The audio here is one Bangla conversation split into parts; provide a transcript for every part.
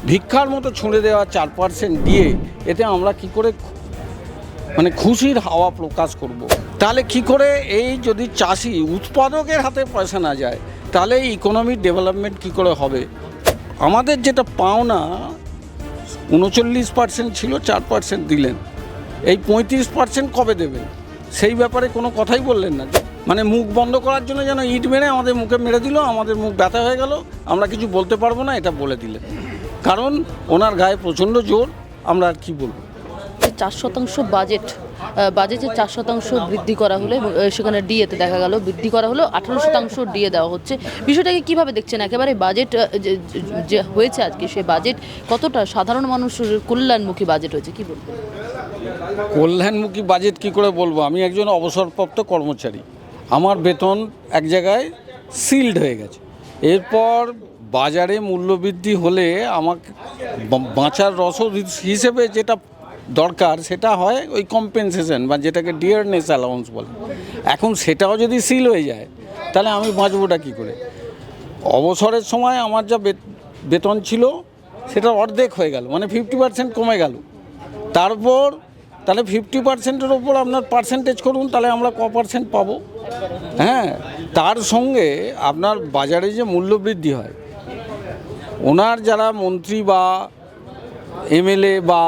ভিক্ষার মতো ছুঁড়ে দেওয়া 4% দিয়ে এতে আমরা কি করে মানে খুশির হাওয়া প্রকাশ করব। তাহলে কি করে এই যদি চাষি উৎপাদকের হাতে পয়সা না যায় তাহলে এই ইকোনমিক ডেভেলপমেন্ট কি করে হবে? আমাদের যেটা পাওনা 39% ছিল, 4% দিলেন, এই 35% কবে দেবেন সেই ব্যাপারে কোনো কথাই বললেন না। মানে মুখ বন্ধ করার জন্য যেন ইট মেরে আমাদের মুখে মেরে দিল, আমাদের মুখ ব্যথা হয়ে গেল, আমরা কিছু বলতে পারবো না, এটা বলে দিলেন। কারণ ওনার গায়ে প্রচণ্ড জোর, আমরা আর কি বলবো। 4% বাজেটে 4% বৃদ্ধি করা হলে সেখানে ডিএতে দেখা গেল বৃদ্ধি করা হলো, 18% ডিএ দেওয়া হচ্ছে। বিষয়টাকে কিভাবে দেখছেন? একেবারে বাজেট যে হয়েছে আজকে, সেই বাজেট কতটা সাধারণ মানুষের কল্যাণমুখী বাজেট হয়েছে, কি বলবেন? কল্যাণমুখী বাজেট কি করে বলবো? আমি একজন অবসরপ্রাপ্ত কর্মচারী, আমার বেতন এক জায়গায় সিল্ড হয়ে গেছে। এরপর বাজারে মূল্যবৃদ্ধি হলে আমাকে বাঁচার রসদ হিসেবে যেটা দরকার সেটা হয় ওই কম্পেনসেশন বা যেটাকে ডিয়ারনেস অ্যালাউন্স বলে। এখন সেটাও যদি সিল হয়ে যায় তাহলে আমি বাঁচবোটা কী করে? অবসরের সময় আমার যা বেতন ছিল সেটা অর্ধেক হয়ে গেল, মানে 50% কমে গেল। তারপর তাহলে 50%-এর ওপর আপনার পার্সেন্টেজ করুন, তাহলে আমরা ক% পাবো? হ্যাঁ, তার সঙ্গে আপনার বাজারে যে মূল্যবৃদ্ধি হয়, ওনার যারা মন্ত্রী বা এমএলএ বা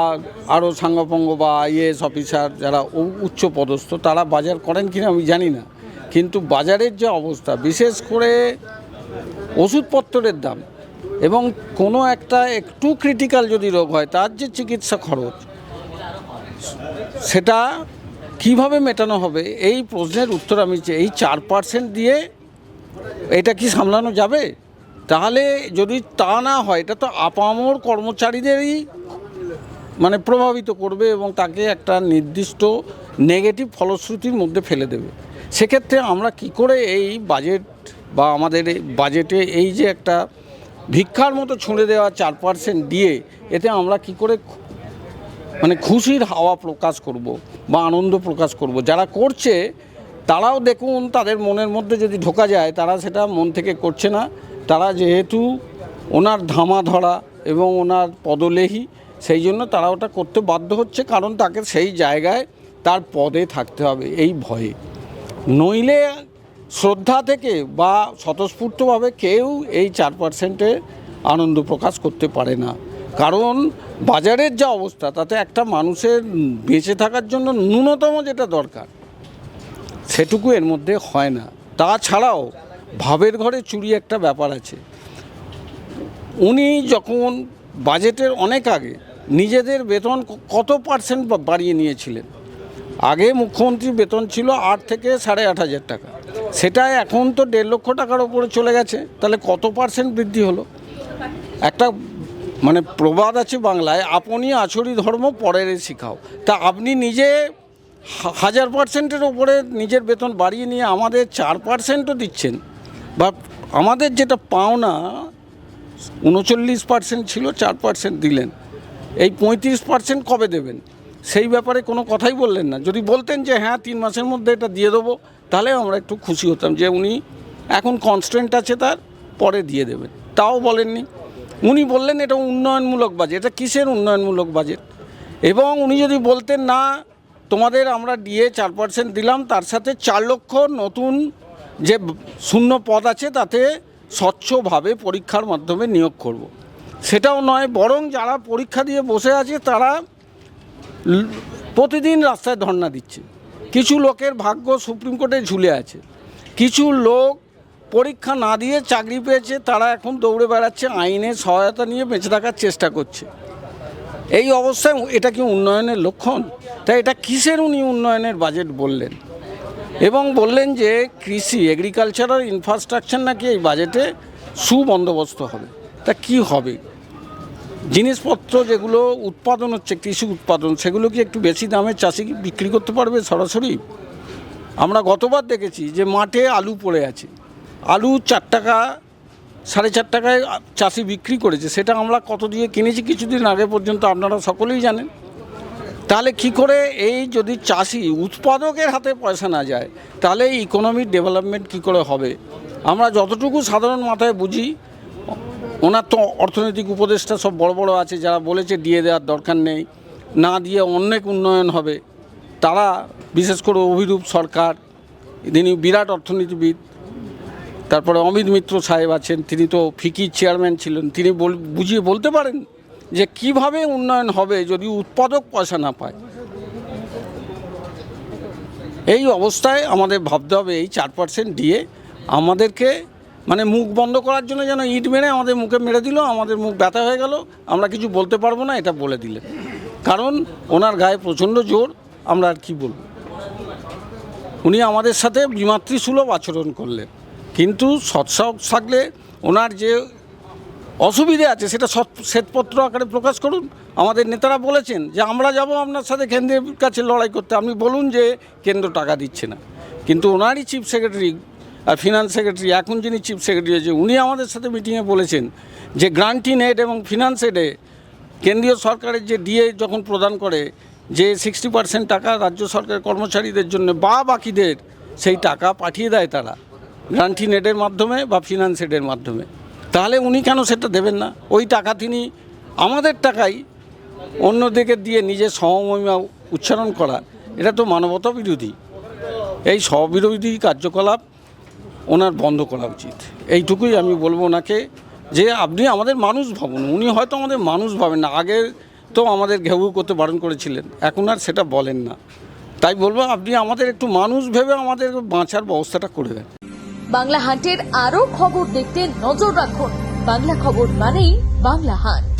আরও সাঙ্গপাঙ্গ বা আইএএস অফিসার যারা উচ্চ পদস্থ তারা বাজার করেন কিনা আমি জানি না, কিন্তু বাজারের যে অবস্থা, বিশেষ করে ওষুধপত্রের দাম এবং কোনো একটা একটু ক্রিটিক্যাল যদি রোগ হয় তার যে চিকিৎসা খরচ, সেটা কিভাবে মেটানো হবে এই প্রশ্নের উত্তর আমি চাই। এই 4% দিয়ে এটা কি সামলানো যাবে? তাহলে যদি তা না হয় এটা তো আপামর কর্মচারীদেরই মানে প্রভাবিত করবে এবং তাকে একটা নির্দিষ্ট নেগেটিভ ফলশ্রুতির মধ্যে ফেলে দেবে। সেক্ষেত্রে আমরা কি করে এই বাজেট বা আমাদের এই বাজেটে এই যে একটা ভিক্ষার মতো ছুঁড়ে দেওয়া 4% দিয়ে এতে আমরা কি করে মানে খুশির হাওয়া প্রকাশ করব বা আনন্দ প্রকাশ করব? যারা করছে তারাও দেখুন, তাদের মনের মধ্যে যদি ঢোকা যায় তারা সেটা মন থেকে করছে না। তারা যেহেতু ওনার ধামা ধরা এবং ওনার পদলেহী, সেই জন্য তারা ওটা করতে বাধ্য হচ্ছে, কারণ তাকে সেই জায়গায় তার পদে থাকতে হবে এই ভয়ে। নইলে শ্রদ্ধা থেকে বা স্বতঃস্ফূর্তভাবে কেউ এই 4%-এ আনন্দ প্রকাশ করতে পারে না। কারণ বাজারের যা অবস্থা তাতে একটা মানুষের বেঁচে থাকার জন্য ন্যূনতম যেটা দরকার সেটুকু এর মধ্যে হয় না। তাছাড়াও ভাবের ঘরে চুরি একটা ব্যাপার আছে। উনি যখন বাজেটের অনেক আগে নিজেদের বেতন কত পার্সেন্ট বাড়িয়ে নিয়েছিলেন, আগে মুখ্যমন্ত্রীর বেতন ছিল 8 থেকে 8,500 টাকা, সেটা এখন তো 1.5 লক্ষ টাকার ওপরে চলে গেছে। তাহলে কত পার্সেন্ট বৃদ্ধি হলো? একটা মানে প্রবাদ আছে বাংলায়, আপনি আছড়ি ধর্ম পরের শিখাও। তা আপনি নিজে 1000%-এর ওপরে নিজের বেতন বাড়িয়ে নিয়ে আমাদের 4%ও দিচ্ছেন, বা আমাদের যেটা পাওনা 39% ছিল, 4% দিলেন, এই 35% কবে দেবেন সেই ব্যাপারে কোনো কথাই বললেন না। যদি বলতেন যে হ্যাঁ 3 মাসের মধ্যে এটা দিয়ে দেবো, তাহলে আমরা একটু খুশি হতাম যে উনি এখন কনস্ট্যান্ট আছে, তার পরে দিয়ে দেবেন। তাও বলেননি। উনি বললেন এটা উন্নয়নমূলক বাজেট। এটা কিসের উন্নয়নমূলক বাজেট? এবং উনি যদি বলতেন না তোমাদের আমরা ডিএ 4% দিলাম, তার সাথে 4 লক্ষ নতুন যে শূন্য পদ আছে তাতে স্বচ্ছভাবে পরীক্ষার মাধ্যমে নিয়োগ করব, সেটাও নয়, বরং যারা পরীক্ষা দিয়ে বসে আছে তারা প্রতিদিন রাস্তায় ধর্ণা দিচ্ছে। কিছু লোকের ভাগ্য সুপ্রিম কোর্টে ঝুলে আছে, কিছু লোক পরীক্ষা না দিয়ে চাকরি পেয়েছে, তারা এখন দৌড়ে বেড়াচ্ছে, আইনের সহায়তা নিয়ে বেঁচে থাকার চেষ্টা করছে। এই অবস্থায় এটা কি উন্নয়নের লক্ষণ? তাই এটা কিসের উনি উন্নয়নের বাজেট বললেন? এবং বললেন যে কৃষি, এগ্রিকালচারাল ইনফ্রাস্ট্রাকচার নাকি এই বাজেটে সুবন্দোবস্ত হবে। তা কি হবে? জিনিসপত্র যেগুলো উৎপাদন হচ্ছে, কৃষি উৎপাদন, সেগুলো কি একটু বেশি দামে চাষি বিক্রি করতে পারবে সরাসরি? আমরা গতবার দেখেছি যে মাঠে আলু পড়ে আছে, আলু 4 টাকা 4.5 টাকায় চাষি বিক্রি করেছে, সেটা আমরা কত দিয়ে কিনেছি কিছুদিন আগে পর্যন্ত আপনারা সকলেই জানেন। তাহলে কি করে এই যদি চাষি উৎপাদকের হাতে পয়সা না যায় তাহলে ইকোনমিক ডেভেলপমেন্ট কি করে হবে? আমরা যতটুকু সাধারণ মাথায় বুঝি, ওনার তো অর্থনৈতিক উপদেষ্টা সব বড় বড় আছে, যারা বলেছে দিয়ে দেওয়ার দরকার নেই, না দিয়ে অনেক উন্নয়ন হবে। তারা বিশেষ করে অভিরূপ সরকার, তিনি বিরাট অর্থনীতিবিদ। তারপরে অমিত মিত্র সাহেব আছেন, তিনি তো ফিকির চেয়ারম্যান ছিলেন, তিনি বুঝিয়ে বলতে পারেন যে কিভাবে উন্নয়ন হবে যদি উৎপাদক পয়সা না পায়। এই অবস্থায় আমাদের ভাবতে হবে এই 4% দিয়ে আমাদেরকে মানে মুখ বন্ধ করার জন্য যেন ইট মেরে আমাদের মুখে মেরে দিল, আমাদের মুখ ব্যথা হয়ে গেল, আমরা কিছু বলতে পারবো না, এটা বলে দিলেন। কারণ ওনার গায়ে প্রচণ্ড জোর, আমরা আর কি বলব। উনি আমাদের সাথে বিমাতৃসুলভ আচরণ করলেন, কিন্তু সৎসাহস থাকলে ওনার যে অসুবিধে আছে সেটা শ্বেতপত্র আকারে প্রকাশ করুন। আমাদের নেতারা বলেছেন যে আমরা যাব আপনার সাথে কেন্দ্রের কাছে লড়াই করতে, আপনি বলুন যে কেন্দ্র টাকা দিচ্ছে না। কিন্তু ওনারই চিফ সেক্রেটারি আর ফিনান্স সেক্রেটারি, এখন যিনি চিফ সেক্রেটারি আছে, উনি আমাদের সাথে মিটিংয়ে বলেছেন যে গ্রান্টিং এড এবং ফিনান্স এডে কেন্দ্রীয় সরকারের যে ডিএ যখন প্রদান করে, যে 60% টাকা রাজ্য সরকারের কর্মচারীদের জন্য বা বাকিদের সেই টাকা পাঠিয়ে দেয় তারা গ্রান্টিং এডের মাধ্যমে বা ফিনান্স এডের মাধ্যমে। তাহলে উনি কেন সেটা দেবেন না? ওই টাকা তিনি আমাদের টাকাই অন্যদিকে দিয়ে নিজের সমমহিমা উচ্চারণ করা, এটা তো মানবতা বিরোধী। এই স্ববিরোধী কার্যকলাপ ওনার বন্ধ করা উচিত। এইটুকুই আমি বলবো ওনাকে, যে আপনি আমাদের মানুষ ভাবুন। উনি হয়তো আমাদের মানুষ ভাবেন না, আগে তো আমাদের ঘেউ করতে বারণ করেছিলেন, এখন আর সেটা বলেন না। তাই বলবো আপনি আমাদের একটু মানুষ ভেবে আমাদের বাঁচার ব্যবস্থাটা করে দেন। বাংলা হাটের আরো খবর দেখতে নজর রাখুন। বাংলা খবর মানেই বাংলা হাট।